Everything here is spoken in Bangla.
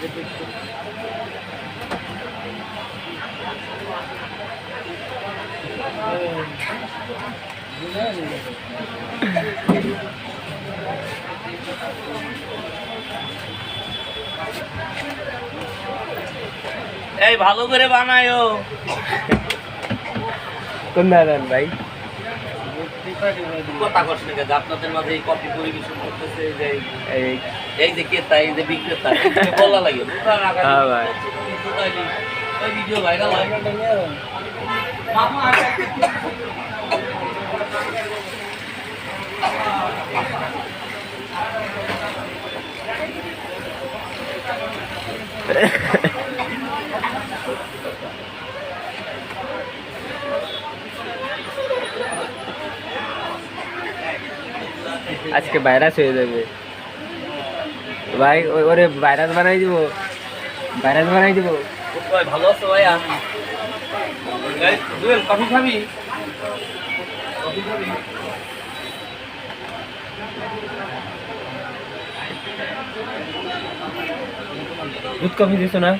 এই ভালো করে বানায়ো। কোন দাদান ভাই? কথা কষ্ট না, আপনাদের মাঝে এই কফি পরিবেশন করতেছে যে এই যে ক্রেতা, এই যে বিক্রেতা, বলা লাগে। হ্যাঁ ভাই, ভিডিও ভাইরাল হয়। আজকে ভাইরাস হয়ে যাবে ভাই। ওরে ভাইরাস বানাই দিব, ভাইরাস বানাই দিব। ভালো আছো ভাই? আমি জুয়েল, কফি খাবি? কফি খাবি? দুধ কফি দিছো না?